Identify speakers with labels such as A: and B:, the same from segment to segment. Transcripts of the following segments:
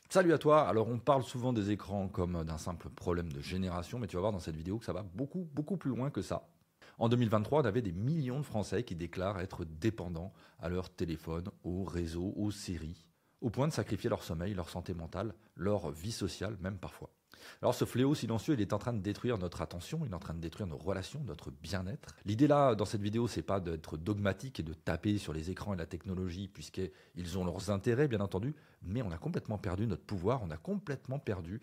A: Salut à toi. Alors on parle souvent des écrans comme d'un simple problème de génération, mais tu vas voir dans cette vidéo que ça va beaucoup plus loin que ça. En 2023, on avait des millions de Français qui déclarent être dépendants à leur téléphone, aux réseaux, aux séries, au point de sacrifier leur sommeil, leur santé mentale, leur vie sociale même parfois. Alors ce fléau silencieux, il est en train de détruire notre attention, il est en train de détruire nos relations, notre bien-être. L'idée là, dans cette vidéo, c'est pas d'être dogmatique et de taper sur les écrans et la technologie, puisqu'ils ont leurs intérêts, bien entendu, mais on a complètement perdu notre pouvoir, on a complètement perdu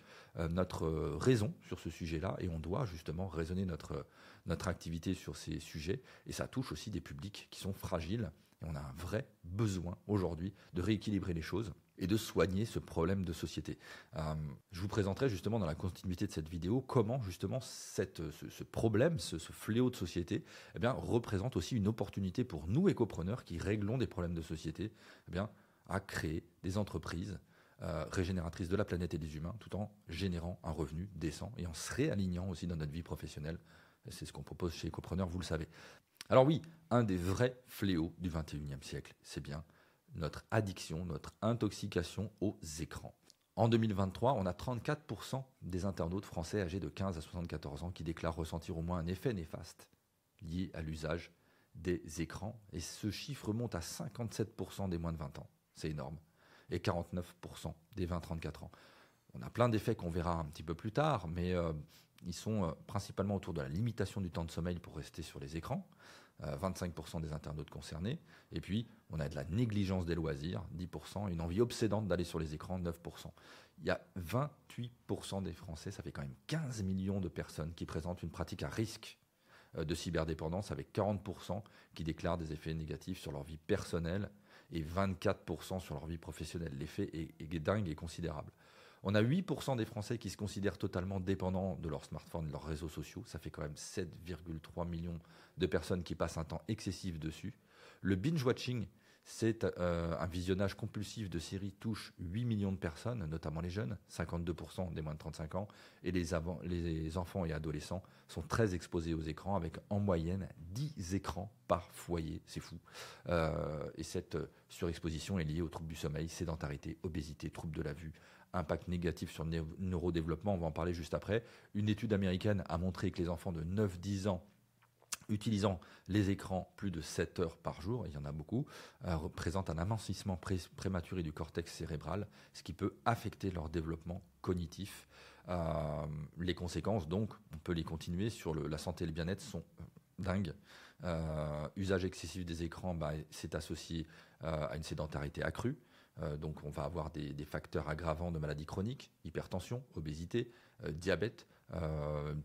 A: notre raison sur ce sujet-là, et on doit justement raisonner notre activité sur ces sujets, et ça touche aussi des publics qui sont fragiles, et on a un vrai besoin aujourd'hui de rééquilibrer les choses et de soigner ce problème de société. Je vous présenterai justement dans la continuité de cette vidéo comment justement ce problème, ce fléau de société, eh bien, représente aussi une opportunité pour nous écopreneurs qui réglons des problèmes de société, eh bien, à créer des entreprises régénératrices de la planète et des humains, tout en générant un revenu décent et en se réalignant aussi dans notre vie professionnelle. C'est ce qu'on propose chez Écopreneurs, vous le savez. Alors oui, un des vrais fléaux du 21e siècle, c'est bien notre addiction, notre intoxication aux écrans. En 2023, on a 34% des internautes français âgés de 15 à 74 ans qui déclarent ressentir au moins un effet néfaste lié à l'usage des écrans. Et ce chiffre monte à 57% des moins de 20 ans. C'est énorme. Et 49% des 20-34 ans. On a plein d'effets qu'on verra un petit peu plus tard, mais ils sont principalement autour de la limitation du temps de sommeil pour rester sur les écrans. 25% des internautes concernés. Et puis, on a de la négligence des loisirs, 10%, une envie obsédante d'aller sur les écrans, 9%. Il y a 28% des Français, ça fait quand même 15 millions de personnes qui présentent une pratique à risque de cyberdépendance, avec 40% qui déclarent des effets négatifs sur leur vie personnelle et 24% sur leur vie professionnelle. L'effet est dingue et considérable. On a 8% des Français qui se considèrent totalement dépendants de leur smartphone, de leurs réseaux sociaux. Ça fait quand même 7,3 millions de personnes qui passent un temps excessif dessus. Le binge-watching, c'est un visionnage compulsif de séries, touche 8 millions de personnes, notamment les jeunes, 52% des moins de 35 ans. Et les enfants et adolescents sont très exposés aux écrans, avec en moyenne 10 écrans par foyer. C'est fou. Et cette surexposition est liée aux troubles du sommeil, sédentarité, obésité, troubles de la vue, impact négatif sur le neurodéveloppement, on va en parler juste après. Une étude américaine a montré que les enfants de 9-10 ans utilisant les écrans plus de 7 heures par jour, il y en a beaucoup, présentent un amincissement prématuré du cortex cérébral, ce qui peut affecter leur développement cognitif. Les conséquences, donc, on peut les continuer sur la santé et le bien-être, sont dingues. Usage excessif des écrans, c'est associé à une sédentarité accrue. Donc on va avoir des facteurs aggravants de maladies chroniques, hypertension, obésité, diabète,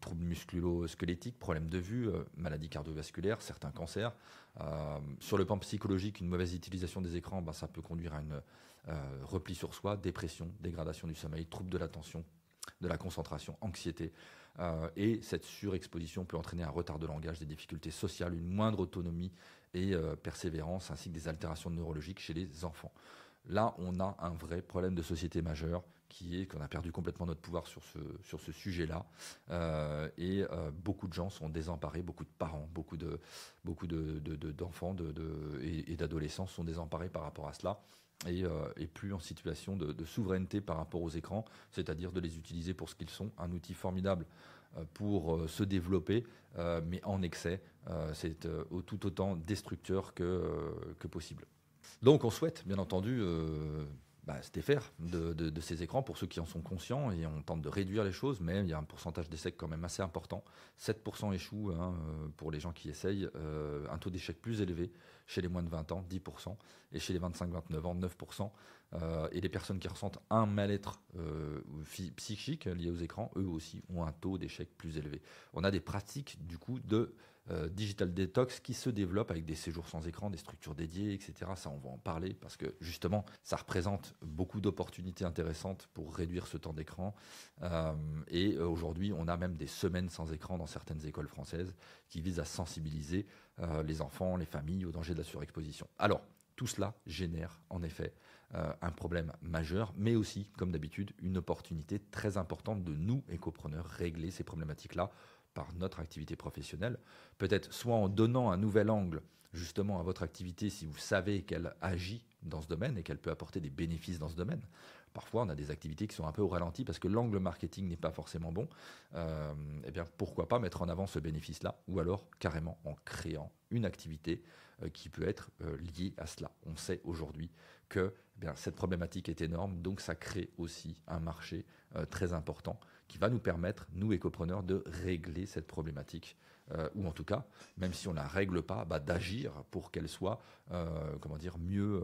A: troubles musculo-squelettiques, problèmes de vue, maladies cardiovasculaires, certains cancers. Sur le plan psychologique, une mauvaise utilisation des écrans, ça peut conduire à une repli sur soi, dépression, dégradation du sommeil, troubles de l'attention, de la concentration, anxiété. Et cette surexposition peut entraîner un retard de langage, des difficultés sociales, une moindre autonomie et persévérance, ainsi que des altérations neurologiques chez les enfants. Là, on a un vrai problème de société majeur qui est qu'on a perdu complètement notre pouvoir sur ce sujet-là. Beaucoup de gens sont désemparés, beaucoup de parents, beaucoup d'enfants et d'adolescents sont désemparés par rapport à cela. Et plus en situation de souveraineté par rapport aux écrans, c'est-à-dire de les utiliser pour ce qu'ils sont, un outil formidable pour se développer, mais en excès, c'est tout autant destructeur que possible. Donc on souhaite bien entendu se défaire de ces écrans pour ceux qui en sont conscients, et on tente de réduire les choses, mais il y a un pourcentage d'échecs quand même assez important. 7% échouent pour les gens qui essayent, un taux d'échec plus élevé chez les moins de 20 ans, 10%, et chez les 25-29 ans, 9%. Et les personnes qui ressentent un mal-être psychique lié aux écrans, eux aussi ont un taux d'échec plus élevé. On a des pratiques du coup de digital detox qui se développent avec des séjours sans écran, des structures dédiées, etc. Ça, on va en parler parce que justement, ça représente beaucoup d'opportunités intéressantes pour réduire ce temps d'écran. Aujourd'hui, on a même des semaines sans écran dans certaines écoles françaises qui visent à sensibiliser les enfants, les familles au danger de la surexposition. Alors, tout cela génère en effet un problème majeur, mais aussi, comme d'habitude, une opportunité très importante de nous, écopreneurs, régler ces problématiques-là par notre activité professionnelle, peut-être soit en donnant un nouvel angle justement à votre activité si vous savez qu'elle agit dans ce domaine et qu'elle peut apporter des bénéfices dans ce domaine. parfois on a des activités qui sont un peu au ralenti parce que l'angle marketing n'est pas forcément bon, eh bien pourquoi pas mettre en avant ce bénéfice-là, ou alors carrément en créant une activité qui peut être liée à cela. On sait aujourd'hui que cette problématique est énorme, donc ça crée aussi un marché très important qui va nous permettre, nous écopreneurs, de régler cette problématique, ou en tout cas, même si on ne la règle pas, d'agir pour qu'elle soit mieux,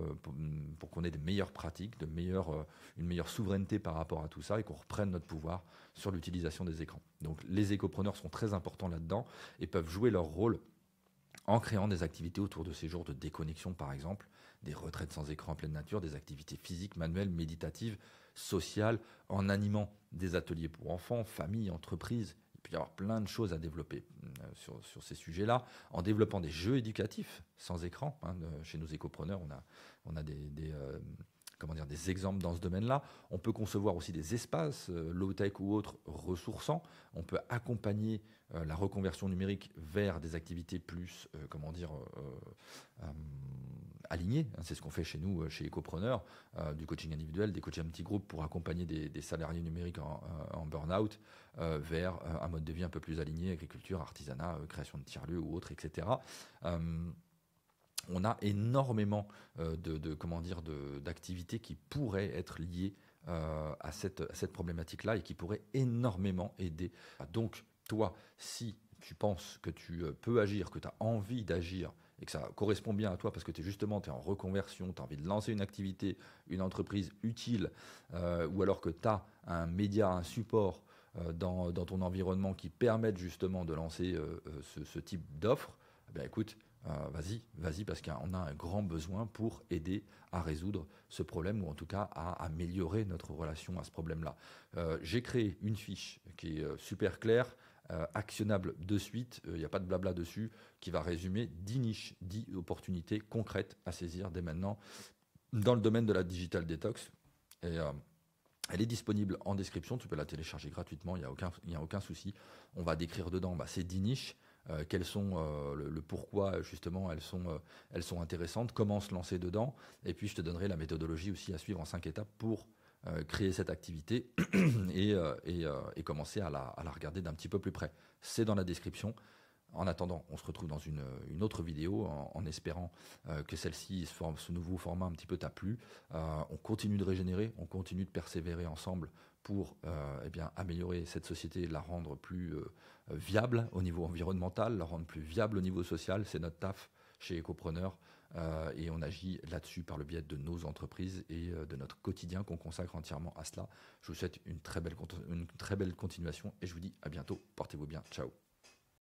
A: pour qu'on ait de meilleures pratiques, une meilleure souveraineté par rapport à tout ça et qu'on reprenne notre pouvoir sur l'utilisation des écrans. Donc les écopreneurs sont très importants là-dedans et peuvent jouer leur rôle en créant des activités autour de ces jours de déconnexion, par exemple, des retraites sans écran en pleine nature, des activités physiques, manuelles, méditatives, sociales, en animant des ateliers pour enfants, familles, entreprises. Il peut y avoir plein de choses à développer sur ces sujets-là, en développant des jeux éducatifs sans écran. Chez nos écopreneurs, on a des exemples dans ce domaine-là. On peut concevoir aussi des espaces low-tech ou autres ressourçants. On peut accompagner la reconversion numérique vers des activités plus, alignées. C'est ce qu'on fait chez nous, chez Ecopreneur, du coaching individuel, des coachings en petits groupes pour accompagner des salariés numériques en burn-out vers un mode de vie un peu plus aligné, agriculture, artisanat, création de tiers-lieux ou autres, etc. On a énormément d'activités qui pourraient être liées à cette problématique-là et qui pourraient énormément aider. Donc, toi, si tu penses que tu peux agir, que tu as envie d'agir et que ça correspond bien à toi parce que tu es en reconversion, tu as envie de lancer une activité, une entreprise utile, ou alors que tu as un média, un support dans ton environnement qui permettent justement de lancer ce type d'offre, écoute, vas-y, parce qu'on a un grand besoin pour aider à résoudre ce problème, ou en tout cas à améliorer notre relation à ce problème-là. J'ai créé une fiche qui est super claire, actionnable de suite, il n'y a pas de blabla dessus, qui va résumer 10 niches, 10 opportunités concrètes à saisir dès maintenant dans le domaine de la digital detox. Et elle est disponible en description, tu peux la télécharger gratuitement, il n'y a aucun souci. On va décrire dedans ces 10 niches, quelles sont le pourquoi justement elles sont intéressantes, comment se lancer dedans, et puis je te donnerai la méthodologie aussi à suivre en 5 étapes pour créer cette activité et commencer à la regarder d'un petit peu plus près. C'est dans la description. En attendant, on se retrouve dans une autre vidéo en espérant que celle-ci, ce nouveau format un petit peu t'a plu. On continue de régénérer, on continue de persévérer ensemble pour améliorer cette société, la rendre plus viable au niveau environnemental, la rendre plus viable au niveau social. C'est notre taf chez Ecopreneur et on agit là-dessus par le biais de nos entreprises et de notre quotidien qu'on consacre entièrement à cela. Je vous souhaite une très belle continuation et je vous dis à bientôt. Portez-vous bien. Ciao.